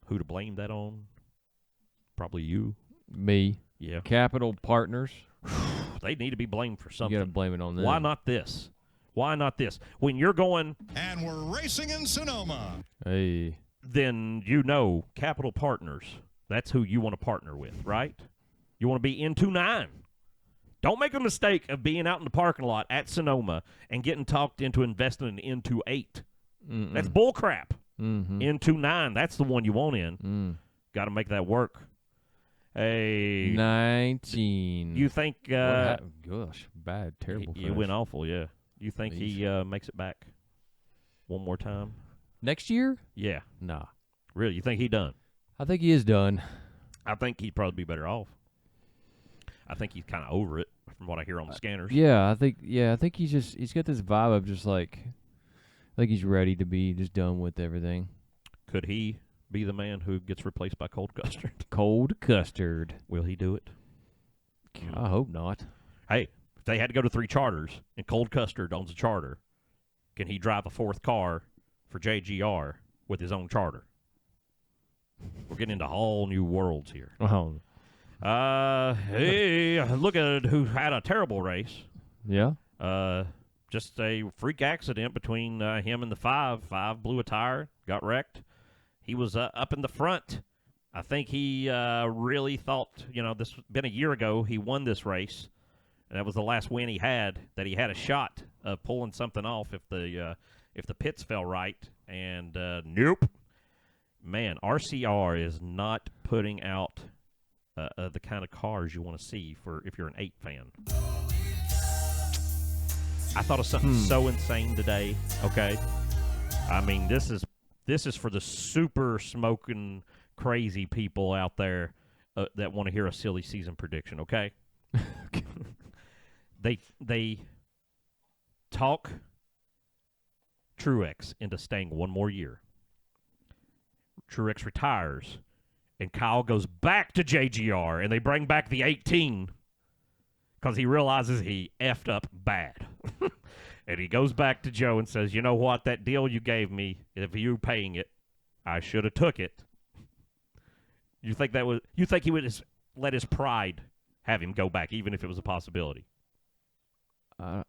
Speaker 1: who to blame that on. Probably you.
Speaker 2: Me.
Speaker 1: Yeah.
Speaker 2: Capital Partners.
Speaker 1: They need to be blamed for something.
Speaker 2: You got to blame it on them.
Speaker 1: Why not this? Why not this? When you're going,
Speaker 4: And we're racing in Sonoma.
Speaker 2: Hey.
Speaker 1: then you know Capital Partners. That's who you want to partner with, right? You want to be into 9. Don't make a mistake of being out in the parking lot at Sonoma and getting talked into investing into 8. That's bull crap. Into 9, that's the one you want in. Got to make that work. Hey,
Speaker 2: 19.
Speaker 1: you think?
Speaker 2: Gosh, bad, terrible.
Speaker 1: It went awful. Yeah. You think he makes it back one more time?
Speaker 2: Next year?
Speaker 1: Yeah.
Speaker 2: Nah.
Speaker 1: Really? You think he done?
Speaker 2: I think he is done.
Speaker 1: I think he'd probably be better off. I think he's kind of over it from what I hear on the scanners.
Speaker 2: Yeah, I think he's got this vibe of just like he's ready to be just done with everything.
Speaker 1: Could he be the man who gets replaced by Cold Custard?
Speaker 2: Cold Custard.
Speaker 1: Will he do it?
Speaker 2: I hope not.
Speaker 1: Hey, if they had to go to 3 charters and Cold Custard owns a charter, can he drive a fourth car for JGR with his own charter? We're getting into whole new worlds here.
Speaker 2: Oh.
Speaker 1: Hey, look at who had a terrible race.
Speaker 2: Yeah.
Speaker 1: Just a freak accident between him and the five. Five blew a tire, got wrecked. He was up in the front. I think he really thought, this been a year ago, he won this race. And that was the last win he had, that he had a shot of pulling something off if the pits fell right. And nope. Man, RCR is not putting out the kind of cars you want to see for if you're an 8 fan. I thought of something so insane today. Okay, I mean this is for the super smoking crazy people out there that want to hear a silly season prediction. Okay, they talk Truex into staying one more year. Truex retires, and Kyle goes back to JGR, and they bring back the 18 because he realizes he effed up bad. And he goes back to Joe and says, you know what, that deal you gave me, if you paying it, I should have took it. You think he would just let his pride have him go back, even if it was a possibility?
Speaker 2: I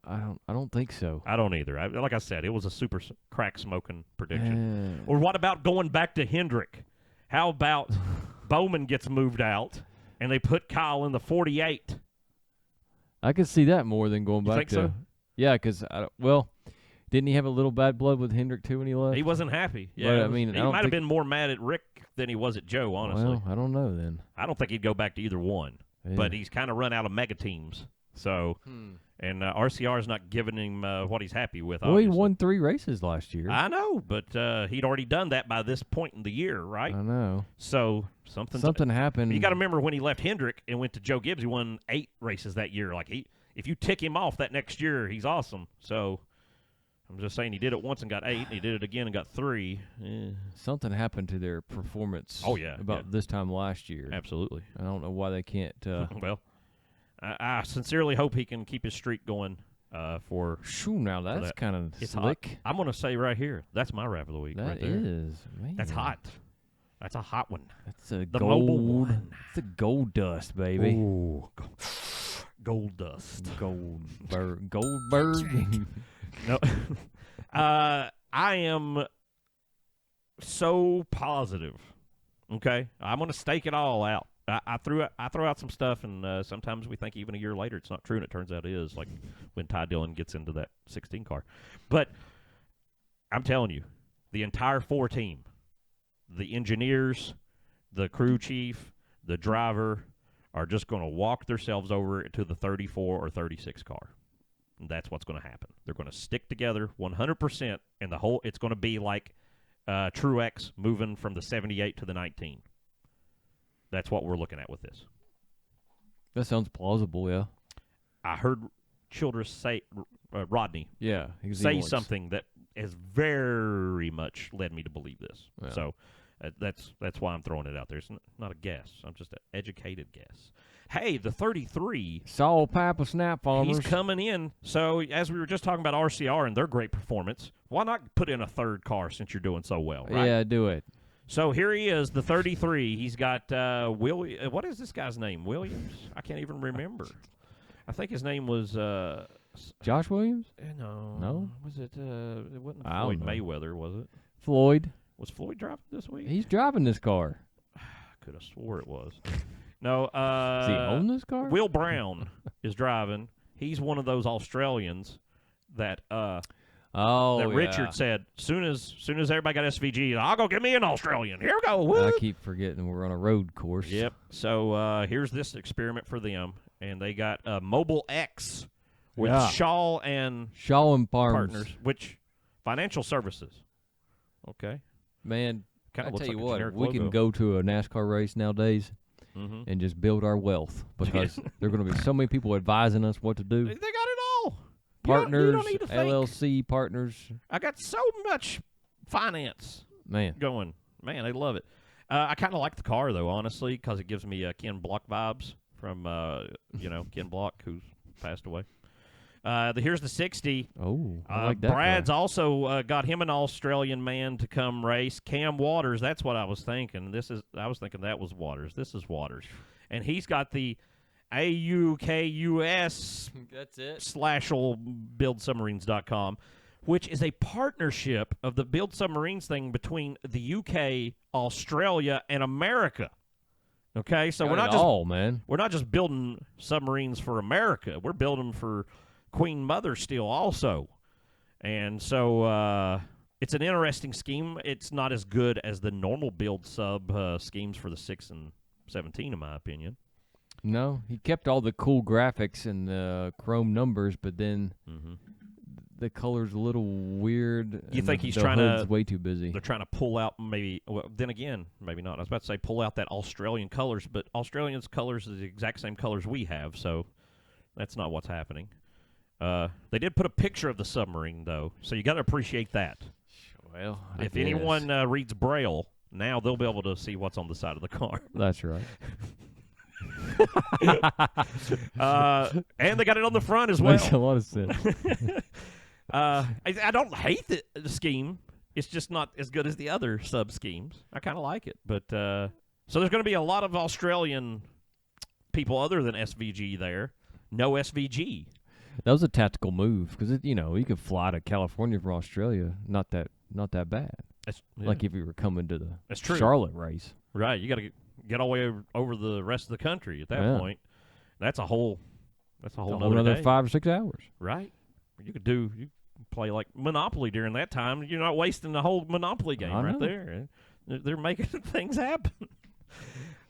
Speaker 2: don't think so.
Speaker 1: I don't either. Like I said, it was a super crack smoking prediction. Or what about going back to Hendrick? How about Bowman gets moved out and they put Kyle in the 48?
Speaker 2: I could see that more than going
Speaker 1: You
Speaker 2: back
Speaker 1: think
Speaker 2: to.
Speaker 1: so?
Speaker 2: Yeah, because didn't he have a little bad blood with Hendrick too when he left?
Speaker 1: He wasn't happy.
Speaker 2: But,
Speaker 1: Yeah,
Speaker 2: I mean,
Speaker 1: he might have been more mad at Rick than he was at Joe. Honestly,
Speaker 2: Well, I don't know then.
Speaker 1: I don't think he'd go back to either one.
Speaker 2: Yeah.
Speaker 1: But he's kind of run out of mega teams. So, and RCR is not giving him what he's happy with.
Speaker 2: Well,
Speaker 1: obviously.
Speaker 2: he won 3 races last year.
Speaker 1: I know, but he'd already done that by this point in the year, right?
Speaker 2: I know.
Speaker 1: So
Speaker 2: Something happened.
Speaker 1: You got to remember when he left Hendrick and went to Joe Gibbs, he won 8 races that year. Like if you tick him off that next year, he's awesome. So I'm just saying he did it once and got 8, and he did it again and got 3.
Speaker 2: Something happened to their performance.
Speaker 1: Oh, yeah,
Speaker 2: about this time last year.
Speaker 1: Absolutely.
Speaker 2: I don't know why they can't.
Speaker 1: Well, I sincerely hope he can keep his streak going for.
Speaker 2: Shoo, now that's kind of slick.
Speaker 1: Hot. I'm going to say right here, that's my rap of the week.
Speaker 2: That
Speaker 1: right there.
Speaker 2: is, man.
Speaker 1: That's hot. That's a hot one.
Speaker 2: That's a
Speaker 1: The mobile
Speaker 2: gold.
Speaker 1: one.
Speaker 2: It's a gold dust, baby.
Speaker 1: Ooh, gold dust.
Speaker 2: Goldberg.
Speaker 1: No, I am so positive. Okay, I'm going to stake it all out. I throw out some stuff, and sometimes we think even a year later it's not true, and it turns out it is. Like when Ty Dillon gets into that 16 car, but I'm telling you, the entire 4 team, the engineers, the crew chief, the driver, are just going to walk themselves over to the 34 or 36 car. And that's what's going to happen. They're going to stick together 100%, and it's going to be like Truex moving from the 78 to the 19. That's what we're looking at with this.
Speaker 2: That sounds plausible, yeah.
Speaker 1: I heard Childress say, Rodney, say something that has very much led me to believe this. Yeah. So that's why I'm throwing it out there. It's not a guess. I'm just an educated guess. Hey, the 33.
Speaker 2: Saul Papa Snap Farmers.
Speaker 1: He's coming in. So as we were just talking about RCR and their great performance, why not put in a third car since you're doing so well, right?
Speaker 2: Yeah, do it.
Speaker 1: So here he is, the 33. He's got what is this guy's name? Williams? I can't even remember. I think his name was
Speaker 2: Josh Williams?
Speaker 1: No. Was it? It wasn't Floyd Mayweather, was it?
Speaker 2: Floyd.
Speaker 1: Was Floyd driving this week?
Speaker 2: He's driving this car.
Speaker 1: I could have swore it was. No.
Speaker 2: Does he own this car?
Speaker 1: Will Brown is driving. He's one of those Australians that Richard said, soon as everybody got SVG, I'll go get me an Australian. Here we go. Woo!
Speaker 2: I keep forgetting we're on a road course.
Speaker 1: Yep. So here's this experiment for them, and they got Mobile X with Shaw and
Speaker 2: Partners,
Speaker 1: which financial services. Okay.
Speaker 2: Man,
Speaker 1: Kinda
Speaker 2: I
Speaker 1: looks
Speaker 2: tell you
Speaker 1: like a
Speaker 2: what,
Speaker 1: generic
Speaker 2: we can
Speaker 1: logo.
Speaker 2: go to a NASCAR race nowadays and just build our wealth because there are going to be so many people advising us what to do.
Speaker 1: They got it all.
Speaker 2: Partners,
Speaker 1: you don't need to think.
Speaker 2: LLC partners.
Speaker 1: I got so much finance
Speaker 2: Man.
Speaker 1: going. Man, they love it. I kind of like the car, though, honestly, because it gives me Ken Block vibes from, Ken Block, who's passed away. Here's the 60.
Speaker 2: Oh, I like that.
Speaker 1: Brad's also got him an Australian man to come race. Cam Waters. That's what I was thinking. I was thinking that was Waters. This is Waters, and he's got the AUKUS.
Speaker 2: That's it.
Speaker 1: /buildsubmarines.com, which is a partnership of the Build Submarines thing between the UK, Australia, and America. Okay, so we're not just building submarines for America. We're building for Queen Mother still also. And so it's an interesting scheme. It's not as good as the normal build sub schemes for the 6 and 17, in my opinion.
Speaker 2: No, he kept all the cool graphics and the chrome numbers, but then the color's a little weird.
Speaker 1: You think he's
Speaker 2: the
Speaker 1: trying
Speaker 2: hood's
Speaker 1: to?
Speaker 2: way too busy.
Speaker 1: They're trying to pull out maybe. Well, then again, maybe not. I was about to say pull out that Australian colors, but Australians' colors is the exact same colors we have, so that's not what's happening. They did put a picture of the submarine though, so you got to appreciate that.
Speaker 2: Well,
Speaker 1: if anyone reads Braille, now they'll be able to see what's on the side of the car.
Speaker 2: That's right.
Speaker 1: And they got it on the front as well.
Speaker 2: Makes a lot of sense.
Speaker 1: I don't hate the scheme. It's just not as good as the other sub schemes. I kind of like it. But so there's going to be a lot of Australian people other than SVG there. No SVG.
Speaker 2: That was a tactical move because you could fly to California from Australia. Not that bad. Like if you were coming to the Charlotte race.
Speaker 1: Right. You got to get all the way over the rest of the country at that point. That's a whole
Speaker 2: another
Speaker 1: day.
Speaker 2: 5 or 6 hours.
Speaker 1: Right. You play like Monopoly during that time. You're not wasting the whole Monopoly game right there. They're making things happen.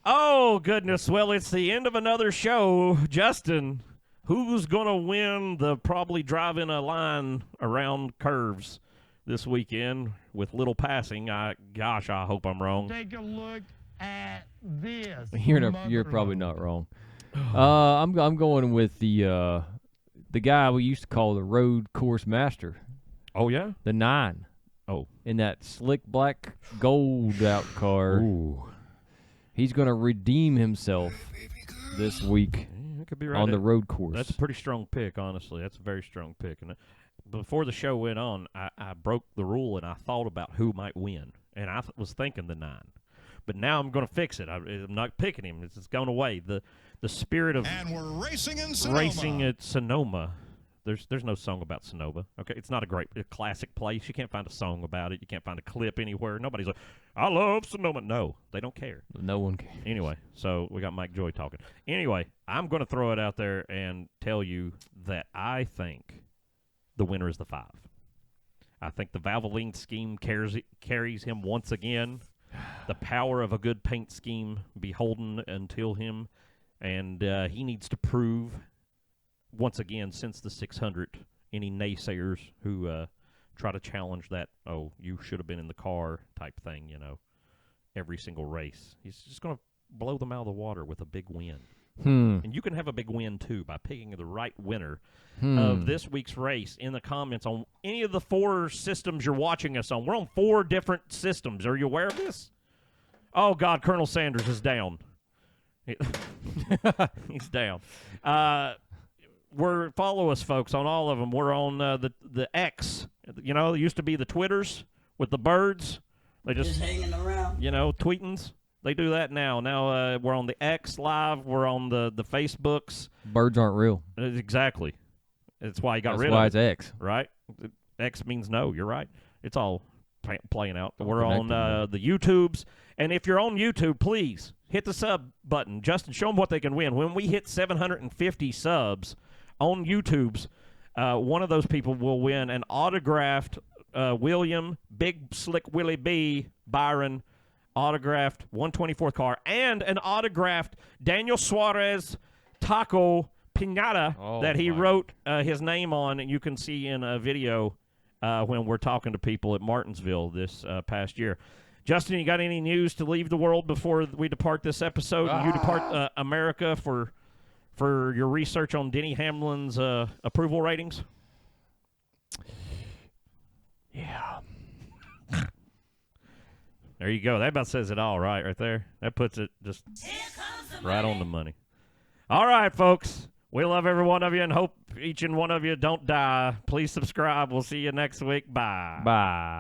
Speaker 1: Oh, goodness. Well, it's the end of another show. Justin, who's going to win the probably driving a line around curves this weekend with little passing? I hope I'm wrong.
Speaker 4: Take a look at this.
Speaker 2: You're probably not wrong. I'm going with the guy we used to call the road course master.
Speaker 1: Oh yeah,
Speaker 2: the 9.
Speaker 1: Oh,
Speaker 2: in that slick black gold out car.
Speaker 1: Ooh.
Speaker 2: He's going to redeem himself this week
Speaker 1: could be right
Speaker 2: on the road course.
Speaker 1: That's a pretty strong pick, honestly. That's a very strong pick. And before the show went on, I broke the rule and I thought about who might win, and I was thinking the 9. But now I'm going to fix it. I'm not picking him. It's gone away. The spirit of
Speaker 5: and we're racing in Sonoma.
Speaker 1: Racing at Sonoma. There's no song about Sonoma. Okay, it's not a classic place. You can't find a song about it. You can't find a clip anywhere. Nobody's like, I love Sonoma. No, they don't care.
Speaker 2: No one cares.
Speaker 1: Anyway, so we got Mike Joy talking. Anyway, I'm going to throw it out there and tell you that I think the winner is the 5. I think the Valvoline scheme carries him once again. The power of a good paint scheme beholden until him, and he needs to prove once again since the 600 any naysayers who try to challenge that, oh, you should have been in the car type thing, every single race. He's just going to blow them out of the water with a big win. And you can have a big win, too, by picking the right winner of this week's race in the comments on any of the 4 systems you're watching us on. We're on 4 different systems. Are you aware of this? Oh, God, Colonel Sanders is down. He's down. Follow us, folks, on all of them. We're on the X. It used to be the Twitters with the birds. They just
Speaker 3: hanging around.
Speaker 1: Tweetings. They do that now. Now we're on the X Live. We're on the Facebooks.
Speaker 2: Birds aren't real.
Speaker 1: Exactly. That's why he got rid of it.
Speaker 2: That's why it's X.
Speaker 1: Right? X means no. You're right. It's all playing out. We're on the YouTubes. And if you're on YouTube, please hit the sub button. Justin, show them what they can win. When we hit 750 subs on YouTubes, one of those people will win an autographed William, Big Slick Willie B, Byron, autographed 124th car, and an autographed Daniel Suarez Taco Pinata that he wrote his name on, and you can see in a video when we're talking to people at Martinsville this past year. Justin, you got any news to leave the world before we depart this episode? You depart America for your research on Denny Hamlin's approval ratings?
Speaker 2: Yeah.
Speaker 1: There you go. That about says it all right there. That puts it just right on the money. All right, folks. We love every one of you and hope each and one of you don't die. Please subscribe. We'll see you next week. Bye.
Speaker 2: Bye.